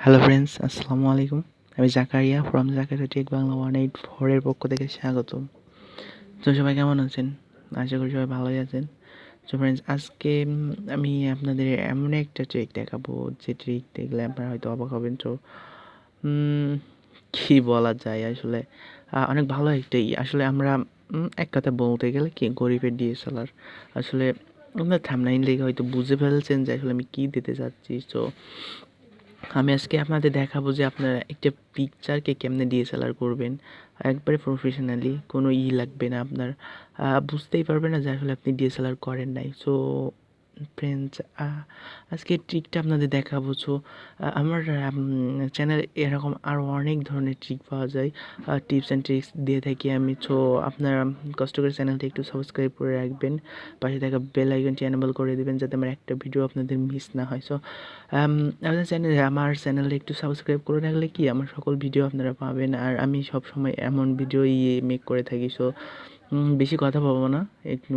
Hello friends, আসসালামু আলাইকুম। আমি জাকারিয়া ফ্রম জাকারিয়া টেক বাংলা 184 এর পক্ষ থেকে স্বাগতম। তো সবাই কেমন আছেন? আশা করি সবাই ভালোই আছেন। তো ফ্রেন্ডস, আজকে আমি আপনাদের এমন একটা ট্রিক দেখাবো, যে ট্রিক দেখলে আপনারা হয়তো অবাক হবেন। তো কী বলা যায় আসলে, অনেক ভালো একটাই। আসলে আমরা এক কথা বলতে গেলে কি গরিবের ডিএসএলআর। আসলে আপনার থাম্বনেইল দেখে হয়তো বুঝে ফেলছেন যে আসলে আমি কী দিতে চাচ্ছি। তো আমি আজকে আপনাদের দেখাবো যে আপনারা একটা পিকচারকে কেমনে ডিএসএলআর করবেন একবারে প্রফেশনালি। কোনো লাগবে না আপনার, বুঝতেই পারবেন না যে আসলে আপনি ডিএসএলআর করেন নাই। সো ফ্রেন্ডস, আজকে ট্রিকটা আপনাদের দেখাবো। সো আমার চ্যানেলে এরকম আরও অনেক ধরনের ট্রিক পাওয়া যায়, টিপস অ্যান্ড ট্রিক্স দিয়ে থাকি আমি। সো আপনারা কষ্ট করে চ্যানেলটা একটু সাবস্ক্রাইব করে রাখবেন, পাশে থাকা বেল আইকনটি এনেবল করে দেবেন যাতে আমার একটা ভিডিও আপনাদের মিস না হয়। সো আমার চ্যানেলটা একটু সাবস্ক্রাইব করে রাখলে কি আমার সকল ভিডিও আপনারা পাবেন। আর আমি সব সময় এমন ভিডিওই মেক করে থাকি। সো বেশি কথা বলবো না, একটু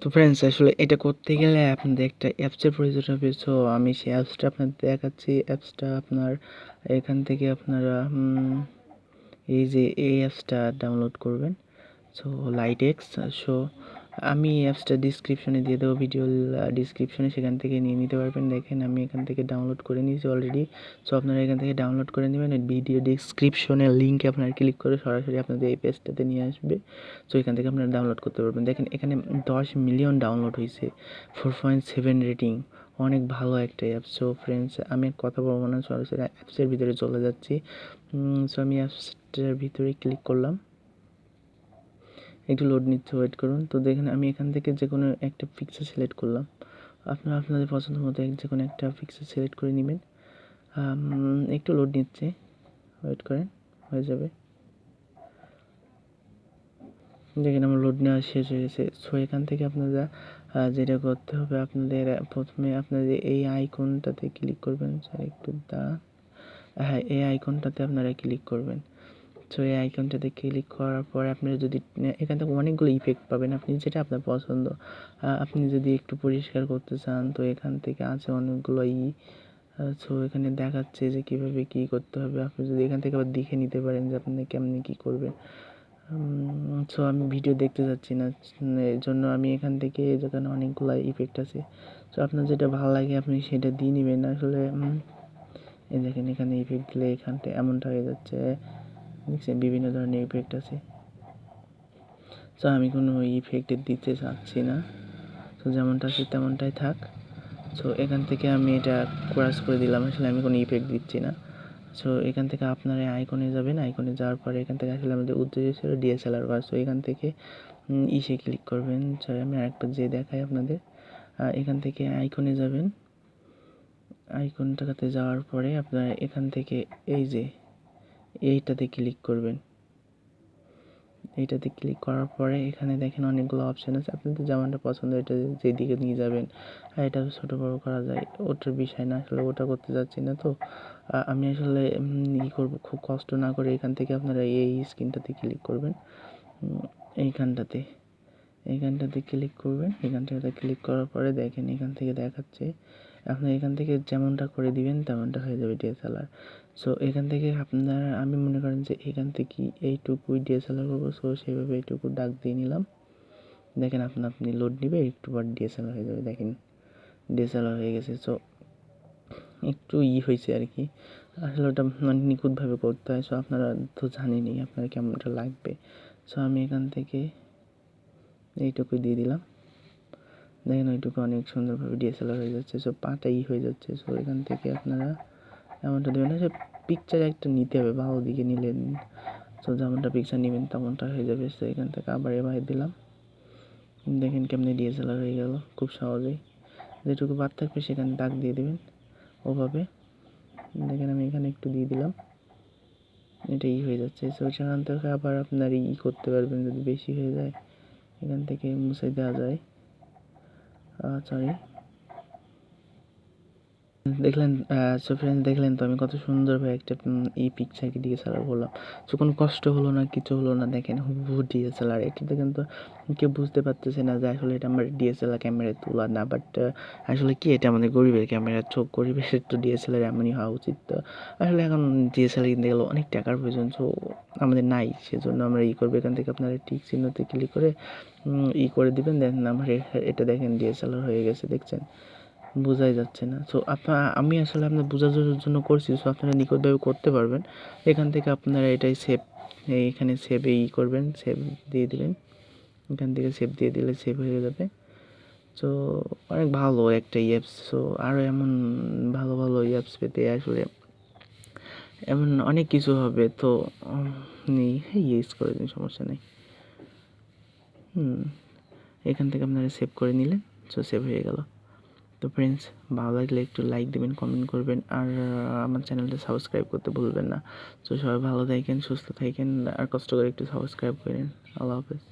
তো ফ্রেন্ডস, আসলে এটা করতে গেলে আপনাদের একটা অ্যাপসের প্রয়োজন হবে। সো আমি সেই অ্যাপসটা আপনাদের দেখাচ্ছি। অ্যাপসটা আপনার এখান থেকে আপনারা এই অ্যাপসটা ডাউনলোড করবেন। So Lightex. সো আমি অ্যাপসটা ডিসক্রিপশনে দিয়ে দেবো, ভিডিও ডিসক্রিপশনে, সেখান থেকে নিয়ে নিতে পারবেন। দেখেন আমি এখান থেকে ডাউনলোড করে নিয়েছি অলরেডি। সো আপনারা এখান থেকে ডাউনলোড করে নেবেন। ভিডিও ডিসক্রিপশনের লিঙ্কে আপনারা ক্লিক করে সরাসরি আপনাদের এই পেজটাতে নিয়ে আসবে। সো এখান থেকে আপনারা ডাউনলোড করতে পারবেন। দেখেন এখানে 10 মিলিয়ন ডাউনলোড হয়েছে, 4.7 রেটিং, অনেক ভালো একটা অ্যাপ। সো ফ্রেন্ডস, আমি কথা বলবো না, সরাসরি অ্যাপসের ভিতরে চলে যাচ্ছি। সো আমি অ্যাপসটার ভিতরে ক্লিক করলাম, একটু লোড নিচ্ছে, ওয়েট করুন। তো দেখেন আমি এখান থেকে যে কোনো একটা পিকচার সিলেক্ট করলাম। আপনারা আপনাদের পছন্দ মতো যে কোনো একটা পিকচার সিলেক্ট করে নেবেন। একটু লোড নিচ্ছে, ওয়েট করেন, হয়ে যাবে। দেখেন আমার লোড নেওয়া শেষ হয়ে গেছে। সো এখান থেকে আপনারা যেটা করতে হবে, আপনাদের প্রথমে আপনাদের এই আইকনটাতে ক্লিক করবেন। স্যার একটু হ্যাঁ, এই আইকনটাতে আপনারা ক্লিক করবেন। সো এই আইকনটাতে ক্লিক করার পরে আপনারা যদি এখান থেকে অনেকগুলো ইফেক্ট পাবেন, আপনি যেটা আপনার পছন্দ। আপনি যদি একটু পরিষ্কার করতে চান তো এখান থেকে আছে অনেকগুলো সো এখানে দেখাচ্ছে যে কীভাবে কী করতে হবে। আপনি যদি এখান থেকে আবার দেখে নিতে পারেন যে আপনি কেমনি কী করবেন। সো আমি ভিডিও দেখতে যাচ্ছি না, এর জন্য আমি এখান থেকে যেখানে অনেকগুলো ইফেক্ট আছে, সো আপনার যেটা ভালো লাগে আপনি সেটা দিয়ে নেবেন। আসলে এই দেখেন এখানে ইফেক্ট দিলে এখানটা এমনটা হয়ে যাচ্ছে, দেখছেন বিভিন্ন ধরনের ইফেক্ট আছে। সো আমি কোনো ইফেক্ট দিতে চাচ্ছি না, তো যেমনটা আছে তেমনটাই থাক। সো এখান থেকে আমি এটা ক্রাশ করে দিলাম, আসলে আমি কোনো ইফেক্ট দিচ্ছি না। সো এখান থেকে আপনারা আইকনে যাবেন, আইকনে যাওয়ার পরে এখান থেকে আসলে আমাদের উদ্দেশ্য ছিল ডিএসএলআর করা। সো এখান থেকে ইসে ক্লিক করবেন। সরি, আমি আরেকবার যে দেখাই আপনাদের। এখান থেকে আইকনে যাবেন, আইকনটাতে যাওয়ার পরে আপনারা এখান থেকে এই যে এইটাতে ক্লিক করবেন। এইটাতে ক্লিক করার পরে এখানে দেখেন অনেকগুলো অপশান আছে, আপনাদের যেমনটা পছন্দ এটা যেদিকে নিয়ে যাবেন। আর এটা ছোটো বড়ো করা যায়, ওটার বিষয় না, আসলে ওটা করতে যাচ্ছি না। তো আমি আসলে করবো, খুব কষ্ট না করে এখান থেকে আপনারা এই স্ক্রিনটাতে ক্লিক করবেন। এইখানটাতে ক্লিক করবেন। এখানটাতে ক্লিক করার পরে দেখেন এখান থেকে দেখাচ্ছে, আপনি এখান থেকে যেমনটা করে দিবেন তেমনটা হয়ে যাবে ডিএসএলআর। সো এখান থেকে আপনারা, আমি মনে করেন যে এখান থেকে এইটুকুই ডিএসএলআর করবো। সো সেইভাবে এইটুকু ডাক দিয়ে নিলাম। দেখেন আপনি লোড নেবে, একটু পর ডিএসএলআর হয়ে যাবে। দেখেন ডিএসএলআর হয়ে গেছে। সো একটু হয়েছে আর কি, আসলে ওটা মানে নিখুঁতভাবে করতে হয়। সো আপনারা তো জানেনই আপনার কেমনটা লাগবে। সো আমি এখান থেকে এইটুকুই দিয়ে দিলাম। দেখেন ওইটুকু অনেক সুন্দরভাবে ডিএসএলআর হয়ে যাচ্ছে। সো পাটা হয়ে যাচ্ছে। সো এখান থেকে আপনারা এমনটা দেবেন না, সে পিকচার একটা নিতে হবে, ভালো দিকে নিলে সো যেমনটা পিকচার নেবেন তেমনটা হয়ে যাবে। সো এখান থেকে আবার এবার দিলাম, দেখেন কেমনি ডিএসএলআর হয়ে গেল খুব সহজেই। যেটুকু বাদ থাকবে সেখানে দাগ দিয়ে দেবেন ওভাবে। দেখেন আমি এখানে একটু দিয়ে দিলাম, এটা হয়ে যাচ্ছে। সো সেখান থেকে আবার আপনার করতে পারবেন, যদি বেশি হয়ে যায় এখান থেকে মুছে দেওয়া যায়। সরি, দেখলেন সো ফ্রেন্ডস, দেখলেন তো আমি কত সুন্দরভাবে একটা এই পিকচারকে DSLR বললাম। সো কোনো কষ্ট হলো না, কিছু হলো না। দেখেন হুবহু DSLR। এটাতে কিন্তু কেউ বুঝতে পারতেছে না যে আসলে এটা আমার DSLR ক্যামেরায় তোলা না, বাট আসলে কি এটা আমাদের গরিবের ক্যামেরা। চোখ গরিবের তো DSLR এমনই হওয়া উচিত। তো আসলে এখন DSLR কিনতে গেলে অনেক টাকার প্রয়োজন, সো আমাদের নাই, সেজন্য আমরা করবো। এখান থেকে আপনারা টিক চিহ্নতে ক্লিক করে করে দিবেন। দেন আমার এটা দেখেন DSLR হয়ে গেছে, দেখছেন? বোঝাই যাচ্ছে না। সো আমি আসলে আপনার বোঝানোর জন্য করছি, সো আপনারা নিখুঁতভাবে করতে পারবেন। এখান থেকে আপনারা এটাই সেভ, এইখানে সেভে করবেন, সেভ দিয়ে দিবেন। এখান থেকে সেভ দিয়ে দিলে সেভ হয়ে যাবে। সো অনেক ভালো একটা অ্যাপস। সো আরও এমন ভালো ভালো অ্যাপস পেতে আসলে এমন অনেক কিছু হবে। তো ইউজ করে দিন, সমস্যা নেই। এখান থেকে আপনারা সেভ করে নিলেন। সো সেভ হয়ে গেল। তো ফ্রেন্ডস, ভালো লাগলে একটু লাইক দেবেন, কমেন্ট করবেন, আর আমার চ্যানেলটা সাবস্ক্রাইব করতে ভুলবেন না। তো সবাই ভালো থাকেন, সুস্থ থাকেন, আর কষ্ট করে একটু সাবস্ক্রাইব করেন। আল্লাহ হাফেজ।